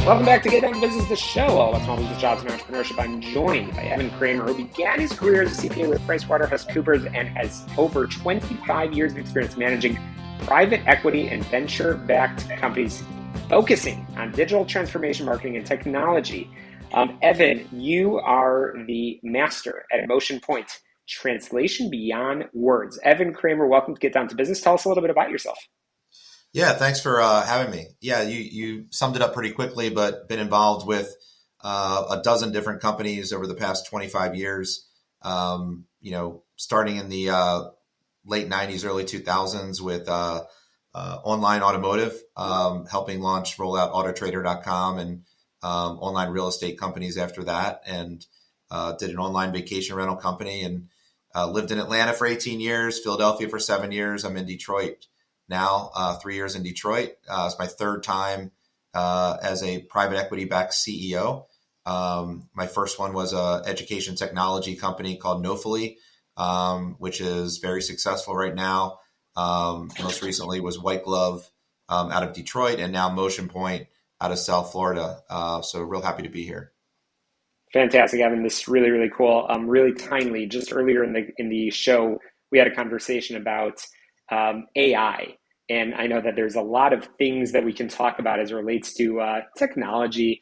Welcome back to Get Down to Business, the show all about small business jobs and entrepreneurship. I'm joined by Evan Kramer, who began his career as a CPA with PricewaterhouseCoopers and has over 25 years of experience managing private equity and venture-backed companies focusing on digital transformation, marketing, and technology. Evan, you are the master at Motion Point, translation beyond words. Evan Kramer, welcome to Get Down to Business. Tell us a little bit about yourself. Yeah, thanks for having me. Yeah, you summed it up pretty quickly, but been involved with a dozen different companies over the past 25 years. Starting in the late 90s, early 2000s with online automotive, helping roll out autotrader.com and online real estate companies after that, and did an online vacation rental company, and lived in Atlanta for 18 years, Philadelphia for 7 years. I'm in Detroit now, 3 years in Detroit. It's my third time as a private equity-backed CEO. My first one was an education technology company called Nofully, which is very successful right now. Most recently was White Glove out of Detroit, and now Motion Point out of South Florida. So real happy to be here. Fantastic, Evan. This is really, really cool. Really timely. Just earlier in the show, we had a conversation about AI. And I know that there's a lot of things that we can talk about as it relates to technology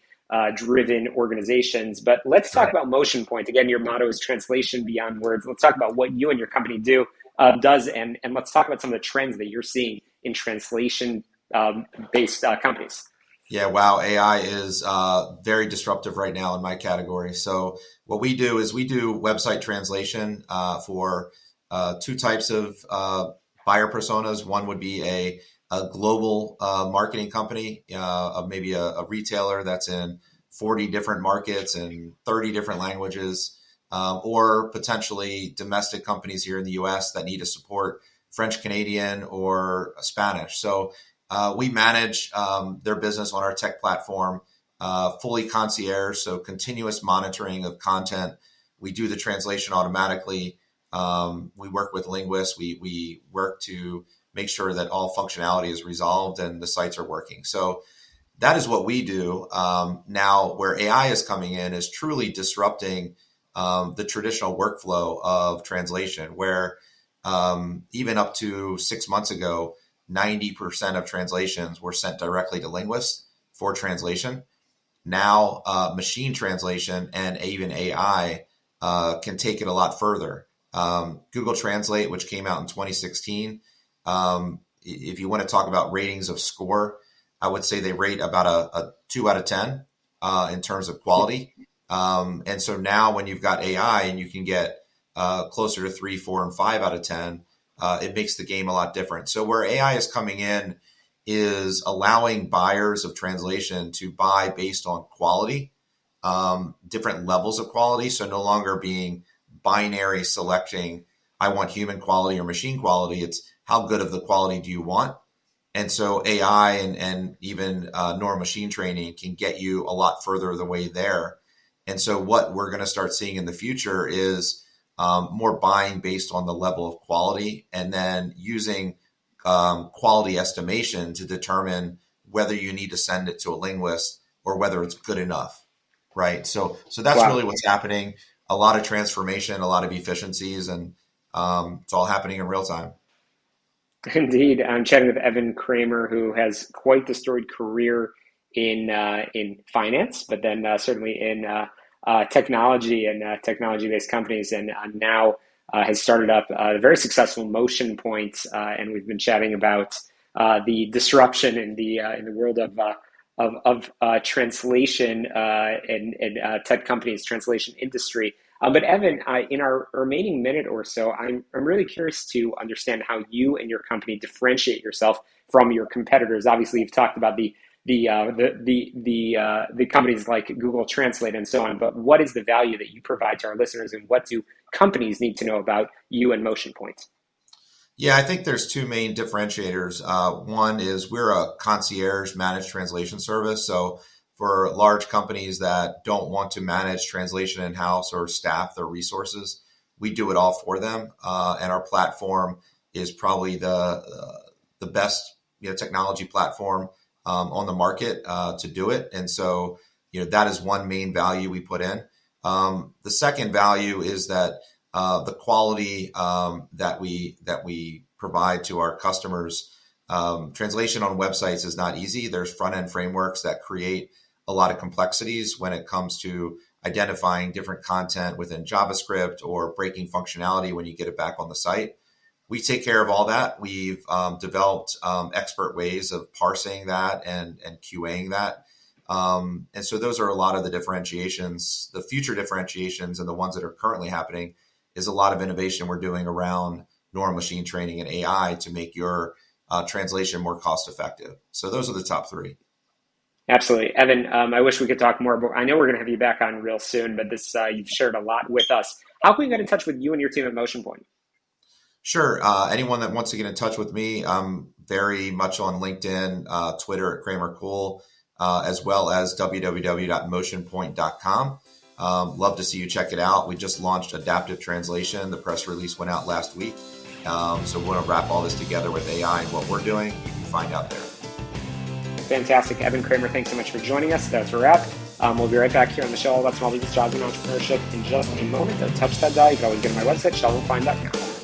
driven organizations. But let's talk about Motion Point. Again, your motto is translation beyond words. Let's talk about what you and your company does, and let's talk about some of the trends that you're seeing in translation based companies. Yeah, wow. AI is very disruptive right now in my category. So what we do is we do website translation for two types of buyer personas. One would be a global marketing company, maybe a retailer that's in 40 different markets and 30 different languages, or potentially domestic companies here in the US that need to support French Canadian or Spanish. So we manage their business on our tech platform, fully concierge, so continuous monitoring of content. We do the translation automatically. We work with linguists. We work to make sure that all functionality is resolved and the sites are working. So that is what we do. Now, where AI is coming in is truly disrupting the traditional workflow of translation, where even up to 6 months ago, 90% of translations were sent directly to linguists for translation. Now, machine translation and even AI can take it a lot further. Google Translate, which came out in 2016, if you want to talk about ratings of score, I would say they rate about a 2 out of 10 in terms of quality. And so now when you've got AI and you can get closer to 3, 4, and 5 out of 10, it makes the game a lot different. So where AI is coming in is allowing buyers of translation to buy based on quality, different levels of quality. So no longer being binary selecting, I want human quality or machine quality. It's how good of the quality do you want? And so AI and even neural machine training can get you a lot further the way there. And so what we're going to start seeing in the future is more buying based on the level of quality, and then using quality estimation to determine whether you need to send it to a linguist or whether it's good enough, right? So that's really what's happening. A lot of transformation, a lot of efficiencies, and it's all happening in real time. Indeed. I'm chatting with Evan Kramer, who has quite the storied career in finance, but then certainly in technology and technology-based companies, and now has started up a very successful Motion Point, and we've been chatting about the disruption in the world of translation and tech companies, translation industry. But Evan, in our remaining minute or so, I'm really curious to understand how you and your company differentiate yourself from your competitors. Obviously, you've talked about the companies like Google Translate and so on, but what is the value that you provide to our listeners, and what do companies need to know about you and Motion Point? Yeah, I think there's two main differentiators. One is we're a concierge managed translation service. So for large companies that don't want to manage translation in-house or staff their resources, we do it all for them. And our platform is probably the best technology platform on the market to do it. And so, that is one main value we put in. The second value is that the quality that we provide to our customers. Translation on websites is not easy. There's front-end frameworks that create a lot of complexities when it comes to identifying different content within JavaScript or breaking functionality when you get it back on the site. We take care of all that. We've developed expert ways of parsing that and QAing that. And so those are a lot of the differentiations. The future differentiations and the ones that are currently happening is a lot of innovation we're doing around neural machine training and AI to make your translation more cost effective. So those are the top three. Absolutely. Evan, I wish we could talk more, but I know we're going to have you back on real soon, but you've shared a lot with us. How can we get in touch with you and your team at MotionPoint? Sure. Anyone that wants to get in touch with me, I'm very much on LinkedIn, Twitter at Kramer Cool, as well as www.motionpoint.com. Love to see you check it out. We just launched adaptive translation. The press release went out last week. So we're going to wrap all this together with AI and what we're doing. You can find out there. Fantastic. Evan Kramer, thanks so much for joining us. That's a wrap. We'll be right back here on the show all about small business, jobs, and entrepreneurship in just a moment. Don't touch that dial. You can always go to my website, shalomklein.com.